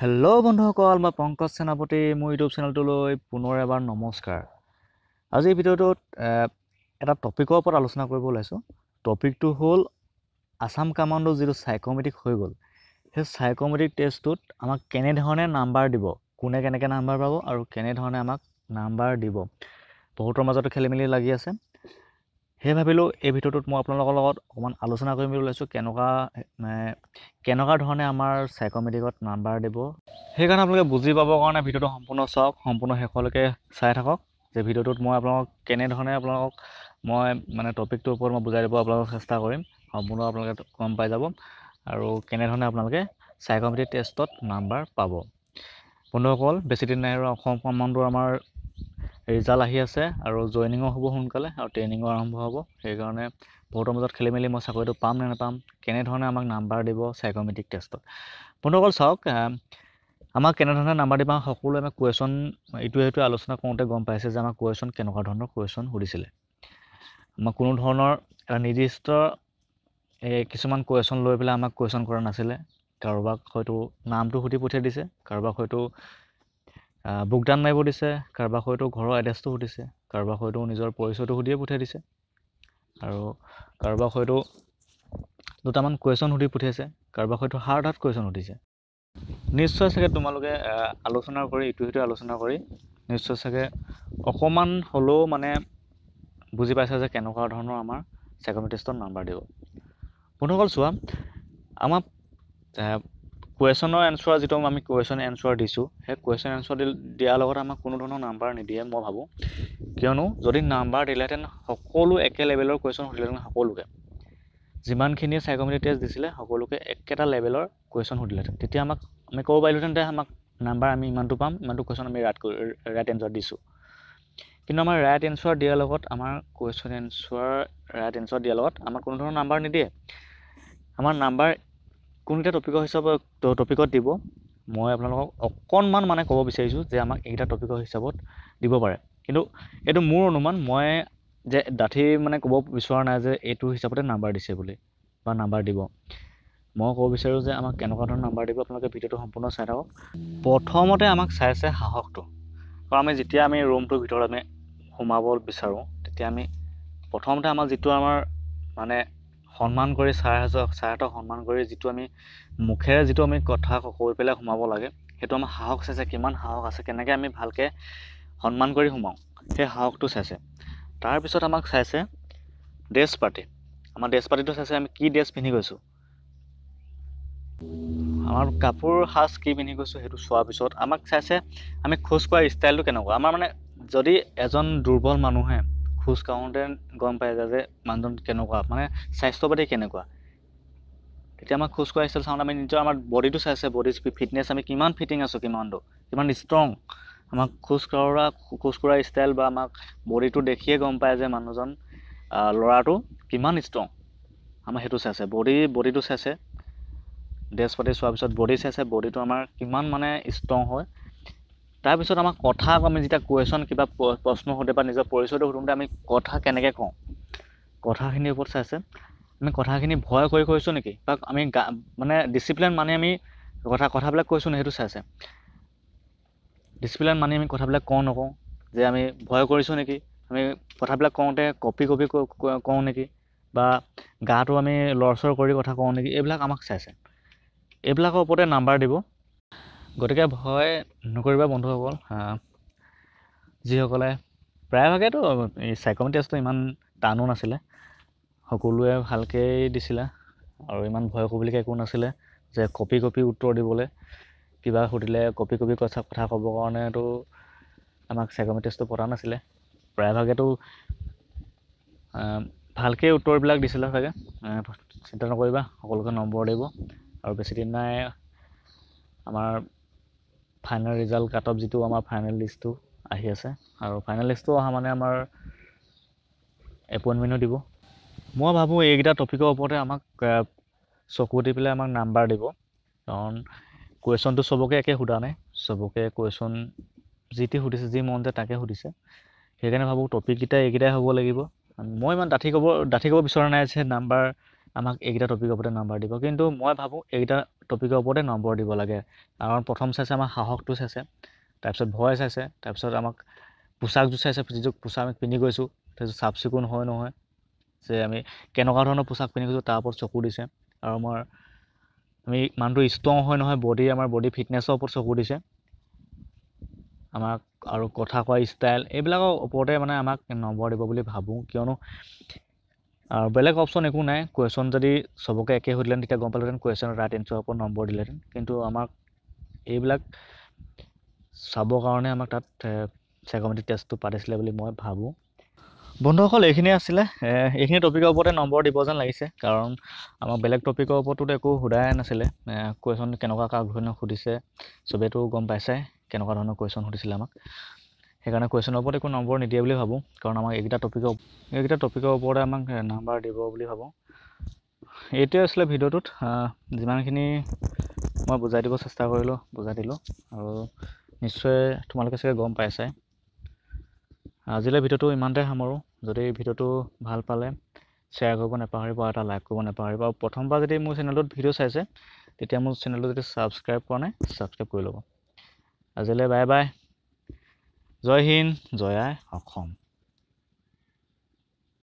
Hello' বন্ধুসকল, মই পংকজ সেনাপতি মোৰ ইউটিউব চেনেলটোলৈ পুনৰ এবাৰ নমস্কাৰ। আজি ভিডিঅ'টোত এটা টপিকৰ ওপৰত আলোচনা কৰিব ওলাইছোঁ। টপিকটো হ'ল আছাম কামাণ্ডো যিটো চাইক'মেট্ৰিক হৈ গ'ল, সেই চাইক'মেট্ৰিক টেষ্টটোত আমাক কেনেধৰণে নাম্বাৰ দিব, কোনে কেনেকৈ নাম্বাৰ পাব আৰু কেনেধৰণে আমাক নাম্বাৰ দিব, বহুতৰ মাজতো খেলি মেলি লাগি আছে। সেই ভাবিলোঁ এই ভিডিঅ'টোত মই আপোনালোকৰ লগত অকণমান আলোচনা কৰিম বুলি ওলাইছোঁ, কেনেকুৱা ধৰণে আমাৰ চাইক'মেট্ৰিকত নাম্বাৰ দিব। সেইকাৰণে আপোনালোকে বুজি পাবৰ কাৰণে ভিডিঅ'টো সম্পূৰ্ণ চাওক, সম্পূৰ্ণ শেষলৈকে চাই থাকক। যে ভিডিঅ'টোত মই কেনেধৰণে মই টপিকটোৰ ওপৰত মই বুজাই দিব আপোনালোকক চেষ্টা কৰিম। সম্পূৰ্ণ আপোনালোকে গম পাই যাব আৰু কেনেধৰণে আপোনালোকে চাইক'মেট্ৰিক টেষ্টত নাম্বাৰ পাব। বন্ধুসকল, বেছি দিন নাই আৰু অসম কামাণ্ডোৰ আমাৰ ৰিজাল্ট আহি আছে আৰু জইনিঙো হ'ব সোনকালে আৰু ট্ৰেইনিঙো আৰম্ভ হ'ব। সেইকাৰণে বহুতৰ মাজত খেলি মেলি মই চাকৰিটো পাম নে নাপাম, কেনেধৰণে আমাক নাম্বাৰ দিব চাইক'মেট্ৰিক টেষ্টত। বন্ধুসকল চাওক, আমাক কেনেধৰণে নাম্বাৰ দিব সকলোৱে আমাক কুৱেশ্যন ইটোৱে আলোচনা কৰোঁতে গম পাইছে যে আমাক কুৱেশ্যন কেনেকুৱা ধৰণৰ কুৱেশ্যন সুধিছিলে। আমাক কোনো ধৰণৰ এটা নিৰ্দিষ্ট কিছুমান কুৱেশ্যন লৈ পেলাই আমাক কুৱেশ্যন কৰা নাছিলে। কাৰোবাক হয়তো নামটো সুধি পঠিয়াই দিছে, কাৰোবাক হয়তো বুকদান মাৰিব দিছে, কাৰোবাক হয়তো ঘৰৰ এড্ৰেছটো সুধিছে, কাৰোবাক হয়তো নিজৰ পৰিচয়টো সুধিয়ে পঠিয়াই দিছে আৰু কাৰোবাক হয়তো দুটামান কুৱেশ্যন সুধি পঠিয়াইছে, কাৰোবাক হয়তো হাৰ্ড কুৱেশ্যন সুধিছে। নিশ্চয় চাগে তোমালোকে আলোচনা কৰি ইটোৱে আলোচনা কৰি নিশ্চয় চাগে অকণমান হ'লেও বুজি পাইছা যে কেনেকুৱা ধৰণৰ আমাৰ চাইক'মেট্ৰিক টেষ্টত নাম্বাৰ দিব। বন্ধুসকল চোৱা, আমাক কুৱেশ্যনৰ এনচাৰ যিটো আমি কুৱেশ্যন এনচাৰ দিছোঁ, সেই কুৱেশ্যন এনচাৰ দিয়াৰ লগত আমাক কোনো ধৰণৰ নাম্বাৰ নিদিয়ে মই ভাবোঁ। কিয়নো যদি নাম্বাৰ দিলেহেঁতেন সকলো একে লেভেলৰ কুৱেশ্যন সুধিলেহেঁতেন, সকলোকে যিমানখিনিয়ে চাইক'মেট্ৰিক টেষ্ট দিছিলে সকলোকে একেটা লেভেলৰ কুৱেশ্যন সুধিলেহেঁতেন। তেতিয়া আমি ক'ব পাৰিলোহেঁতেন যে আমাক নাম্বাৰ আমি ইমানটো পাম, ইমানটো কুৱেশ্যন আমি ৰাইট এনচাৰ দিছোঁ। কিন্তু আমাৰ ৰাইট এনচাৰ দিয়াৰ লগত আমাৰ কুৱেশ্যন এনচাৰ ৰাইট এনচাৰ দিয়াৰ লগত আমাক কোনো ধৰণৰ নাম্বাৰ নিদিয়ে। আমাৰ নাম্বাৰ কোনকেইটা টপিকত দিব, মই আপোনালোকক অকণমান ক'ব বিচাৰিছোঁ যে আমাক এইকেইটা টপিকৰ হিচাপত দিব পাৰে। কিন্তু এইটো মোৰ অনুমান, মই যে ডাঠি ক'ব বিচৰা নাই যে এইটো হিচাপতে নাম্বাৰ দিছে বুলি বা নাম্বাৰ দিব। মই ক'ব বিচাৰোঁ যে আমাক কেনেকুৱা ধৰণৰ নাম্বাৰ দিব, আপোনালোকে ভিডিঅ'টো সম্পূৰ্ণ চাই থাকক। প্ৰথমতে আমাক চাইছে সাহসটো, কাৰণ যেতিয়া আমি ৰুমটোৰ ভিতৰত আমি সোমাব বিচাৰোঁ, তেতিয়া আমি প্ৰথমতে আমাৰ যিটো সন্মান কৰি ছাৰহঁতক সন্মান কৰি যিটো আমি মুখেৰে যিটো আমি কথা কৈ পেলাই সোমাব লাগে, সেইটো আমাৰ সাহস চাইছে, কিমান সাহস আছে, কেনেকৈ আমি ভালকৈ সন্মান কৰি সোমাওঁ, সেই সাহসটো চাইছে। তাৰপিছত আমাক চাইছে ড্ৰেছ পাতি, আমাৰ ড্ৰেছ পাতিটো চাইছে, আমি কি ড্ৰেছ পিন্ধি গৈছোঁ, আমাৰ কাপোৰ সাজ কি পিন্ধি গৈছোঁ সেইটো চোৱাৰ পিছত আমাক চাইছে আমি খোজ কঢ়াৰ ষ্টাইলটো কেনেকুৱা। আমাৰ যদি এজন দুৰ্বল মানুহে খোজ কাঢ়োঁতে গম পাই যায় যে মানুহজন কেনেকুৱা, স্বাস্থ্য পাতি কেনেকুৱা, তেতিয়া আমাক খোজ কঢ়া ষ্টাইল চাওঁতে আমি আমাৰ বডিটো চাইছে, বডি ফিটনেছ আমি কিমান ফিটিং আছোঁ, কিমান ষ্ট্ৰং। আমাক খোজ কঢ়া ষ্টাইল বা আমাক বডিটো দেখিয়ে গম পায় যে মানুহজন ল'ৰাটো কিমান ষ্ট্ৰং, আমাৰ সেইটো চাইছে। বডিটো চাইছে, ড্ৰেছ পাতি চোৱাৰ পিছত বডি চাইছে, বডিটো আমাৰ কিমান ষ্ট্ৰং হয়। তাৰপিছত আমাক কথা, আমি যেতিয়া কুৱেশ্যন কিবা প্ৰশ্ন সোধে বা নিজৰ পৰিচয়টো সোধোঁতে আমি কথা কেনেকৈ কওঁ, কথাখিনিৰ ওপৰত চাইছে। আমি কথাখিনি ভয় কৰি কৈছোঁ নেকি, বা আমি ডিচিপ্লিন আমি কথাবিলাক কৈছোঁ নে, সেইটো চাইছে। ডিচিপ্লিন আমি কথাবিলাক কওঁ নকওঁ, যে আমি ভয় কৰিছোঁ নেকি, আমি কথাবিলাক কওঁতে কপি কওঁ নেকি, বা গাটো আমি লৰচৰ কৰি কথা কওঁ নেকি, এইবিলাক আমাক চাইছে। এইবিলাকৰ ওপৰতে নাম্বাৰ দিব। গতিকে ভয় নকৰিবা বন্ধুসকল, যিসকলে প্ৰায়ভাগেতো এই চাইক'মেট্ৰিক টেষ্টটো ইমান টানো নাছিলে, সকলোৱে ভালকৈয়ে দিছিলে আৰু ইমান ভয় কৰিবলগীয়া একো নাছিলে যে কপি উত্তৰ দিবলৈ। কিবা সুধিলে কপি কথা ক'বৰ কাৰণেতো আমাক চাইক'মেট্ৰিক টেষ্টটো পতা নাছিলে। প্ৰায়ভাগেতো ভালকৈ উত্তৰবিলাক দিছিলে চাগে, চিন্তা নকৰিবা, সকলোকে নম্বৰ দিব। আৰু বেছি দিন নাই, আমাৰ ফাইনেল ৰিজাল্ট কাট অফ যিটো আমাৰ ফাইনেল লিষ্টটো আহি আছে, আৰু ফাইনেল লিষ্টটো অহা আমাৰ এপইণ্টমেণ্টো দিব। মই ভাবোঁ এইকেইটা টপিকৰ ওপৰতে আমাক চকু দি পেলাই আমাক নাম্বাৰ দিব, কাৰণ কুৱেশ্যনটো চবকে একে সোধা নাই, চবকে কুৱেশ্যন যি সুধিছে, যি মন যায় তাকে সুধিছে। সেইকাৰণে ভাবোঁ টপিককেইটা এইকেইটাই হ'ব লাগিব। মই ইমান ডাঠি ক'ব বিচৰা নাই যে নাম্বাৰ আমাক এইকেইটা টপিকৰ ওপৰতে নম্বৰ দিব, কিন্তু মই ভাবোঁ এইকেইটা টপিকৰ ওপৰতে নম্বৰ দিব লাগে। কাৰণ প্ৰথম চাইছে আমাৰ সাহসটো চাইছে, তাৰপিছত ভয় চাইছে, তাৰপিছত আমাক পোচাকযোৰ চাইছে, যিযোৰ পোচাক আমি পিন্ধি গৈছোঁ তাৰপিছত চাফ চিকুণ হয় নহয়, যে আমি কেনেকুৱা ধৰণৰ পোচাক পিন্ধি গৈছোঁ তাৰ ওপৰত চকু দিছে, আৰু আমি মানুহটো ষ্ট্ৰং হয় নহয়, আমাৰ বডি ফিটনেছৰ ওপৰত চকু দিছে, আমাক আৰু কথা কোৱা ষ্টাইল এইবিলাকৰ ওপৰতে মানে আমাক নম্বৰ দিব বুলি ভাবোঁ। কিয়নো আৰু বেলেগ অপশ্যন একো নাই। কুৱেশ্যন যদি চবকে একে সুধিলেহেঁতেন তেতিয়া গম পালোহেঁতেন কুৱেশ্যনৰ ৰাইট এনচাৰৰ ওপৰত নম্বৰ দিলেহেঁতেন, কিন্তু আমাক এইবিলাক চাবৰ কাৰণে আমাক তাত সাইক'মেট্ৰিক টেষ্টটো পাতিছিলে বুলি মই ভাবোঁ। বন্ধুসকল, এইখিনিয়ে আছিলে। এইখিনি টপিকৰ ওপৰতে নম্বৰ দিব যেন লাগিছে, কাৰণ আমাক বেলেগ টপিকৰ ওপৰতো একো সোধাই নাছিলে। কুৱেশ্যন কেনেকুৱা ধৰণৰ সুধিছে চবেইতো গম পাইছে কেনেকুৱা ধৰণৰ কুৱেশ্যন সুধিছিলে আমাক, সেইকাৰণে কুৱেশ্যনৰ ওপৰত একো নম্বৰ নিদিয়ে বুলি ভাবোঁ, কাৰণ আমাক এইকেইটা টপিকৰ ওপৰতে আমাক নাম্বাৰ দিব বুলি ভাবোঁ। এইটোৱে আছিলে ভিডিঅ'টোত। যিমানখিনি মই বুজাই দিব চেষ্টা কৰিলোঁ বুজাই দিলোঁ, আৰু নিশ্চয় তোমালোকে চাগে গম পাইছাই। আজিলৈ ভিডিঅ'টো ইমানতে সামৰোঁ। যদি ভিডিঅ'টো ভাল পালে শ্বেয়াৰ কৰিব নাপাহৰিব, এটা লাইক কৰিব নাপাহৰিব, আৰু প্ৰথমবাৰ যদি মোৰ চেনেলটোত ভিডিঅ' চাইছে তেতিয়া মোৰ চেনেলটো যদি ছাবস্ক্ৰাইব কৰা নাই ছাবস্ক্ৰাইব কৰি ল'ব। আজিলৈ বাই বাই। জয় হিন্দ, জয় আই অসম।